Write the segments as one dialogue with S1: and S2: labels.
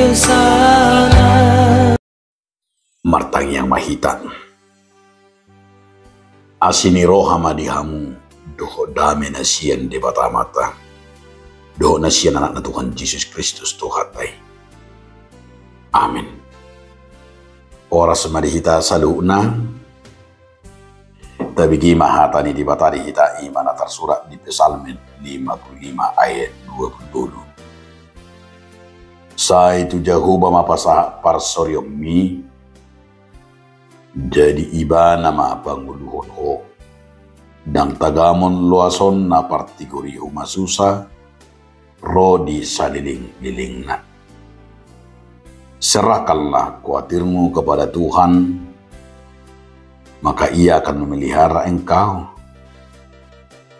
S1: ke sana.
S2: Martang yang mahitan asini roha madihamu doho dame nasian de batamata doho nasian anak Tuhan Yesus Kristus Tuhatai. Amin. Ora semadi hita saluna tapi gimana hatani di batari hita imana tersurat di Psalm 55 ayat 20. Sai tu jahuba mapasa parsoryomi jadi iba nama panguluhon ho dan tagamon luason na partigori humasusa rodi saliling-lilingna. Serahkanlah khawatirmu kepada Tuhan, maka Ia akan memelihara engkau.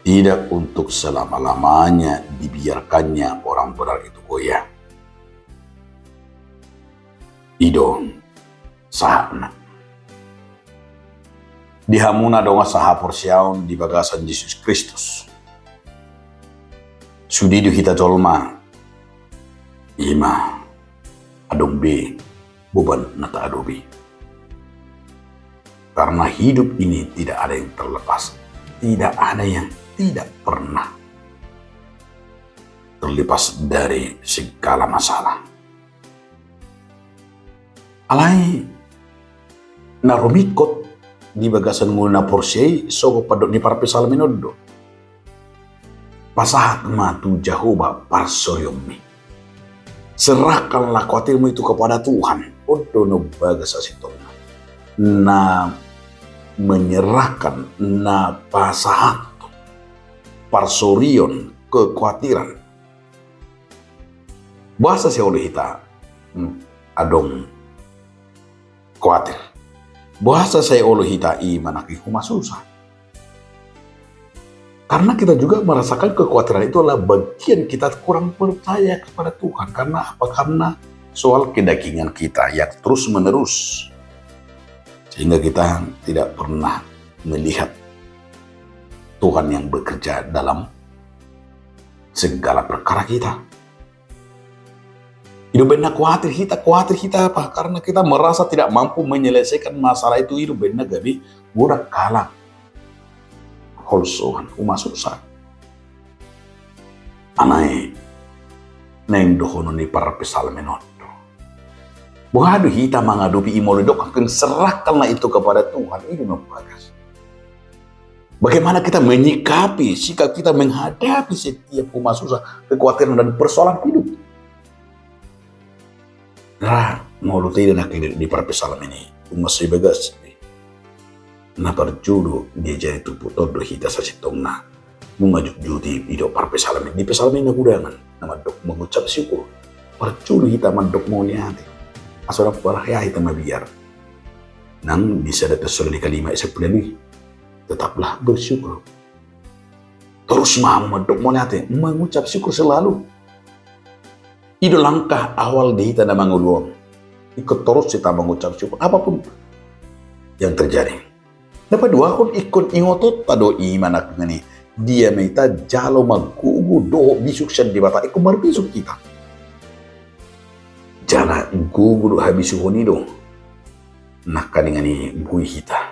S2: Tidak untuk selama-lamanya dibiarkannya orang benar itu goyah. Ido sahana. Dihamuna donga saha porsiaun di bagasan Yesus Kristus. Sudidu hita tolma. Ima adong be beban nata adobe. Karena hidup ini tidak ada yang terlepas. Tidak ada yang tidak pernah terlepas dari segala masalah. Alai narumikot di bagasan nguna porsei sogo padok di parpe salminodo. Pasahat matu jahuba parsoyomi. Serahkanlah khawatirmu itu kepada Tuhan. Odono bagas asitong. Na menyerahkan na pasahat parsorion kekhawatiran. Bahasa seoleh hita adong khawatir. Bahasa saya oleh hita manaki humasusah. Karena kita juga merasakan kekhawatiran itu adalah bagian kita kurang percaya kepada Tuhan. Karena apa? Karena soal kedagingan kita yang terus menerus. Sehingga kita tidak pernah melihat Tuhan yang bekerja dalam segala perkara kita. Hidup benar khawatir kita apa? Karena kita merasa tidak mampu menyelesaikan masalah itu. Hidup benar gabi budak kalah. Holsohan umasusah. Anai neng dohono ni para pesalmenodo. Buhadu hita mengadupi imolidok akan serahkanlah itu kepada Tuhan. Ini bagas. Bagaimana kita menyikapi sikap kita menghadapi setiap umasusah, kekhawatiran dan persoalan hidup. Nah, mau lu tidak nak di para pesalam ini, masih bagas. Na perjudo dia jadi tupu todo hita sasitongna mengajuk judi hidup para pesalam ini. Di pesalam ini gudangan nama dok mengucap syukur. Perjudo hita mandok mau niati. Asal parah ya hita mabiar. Nang bisa datang soleh kalima sepuluh tetaplah bersyukur. Terus mau mandok mau niati mengucap syukur selalu. Itu langkah awal di hita nama nguluang. Ikut terus kita mengucap syukur apapun yang terjadi. Dapat dua kon ikon ingotot tado iman aku ngani. Dia meita jalo magugu doho bisuk sen di bata ikut marbisuk kita. Jala gugu do habisuk honido. Nak kadingani bui kita.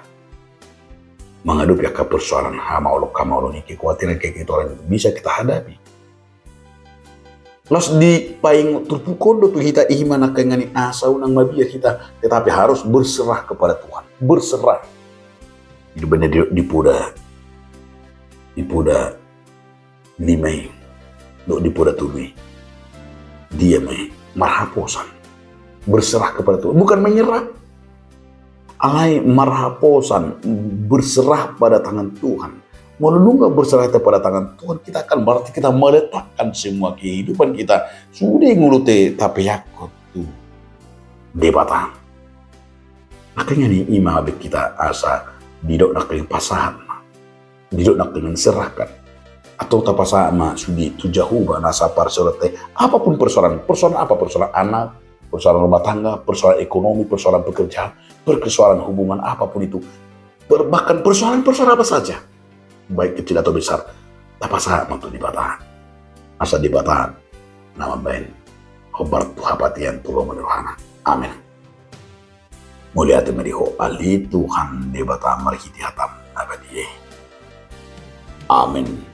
S2: Menghadapi akar persoalan hama olok kama olok niki kekhawatiran kayak gitu orang itu bisa kita hadapi. Los di paing turpukondo tuh kita iman akan ngani asa unang mabia kita, tetapi harus berserah kepada Tuhan, berserah. Itu benar di puda limai, di puda tului, dia marhaposan, berserah kepada Tuhan, bukan menyerah. Alai marhaposan, berserah pada tangan Tuhan. Mau lu nggak berserah pada tangan Tuhan, kita akan berarti kita meletakkan semua kehidupan kita sudah ngulute tapi yakut tuh debatan. Makanya nih imam kita asa didok nak dengan pasahan, didok nak dengan serahkan atau tapasa ma sudi tujahuba nasa parsolate apapun persoalan apa persoalan anak, persoalan rumah tangga, persoalan ekonomi, persoalan pekerjaan, persoalan hubungan apapun itu, bahkan persoalan apa saja. Baik kecil atau besar, apa sah untuk dibatahan, asa dibatahan, nama bain, Hobartu hapatian tulo menuhana. Amin. Mulia temeriho ali Tuhan debata marhiti hatam abadi. Amin.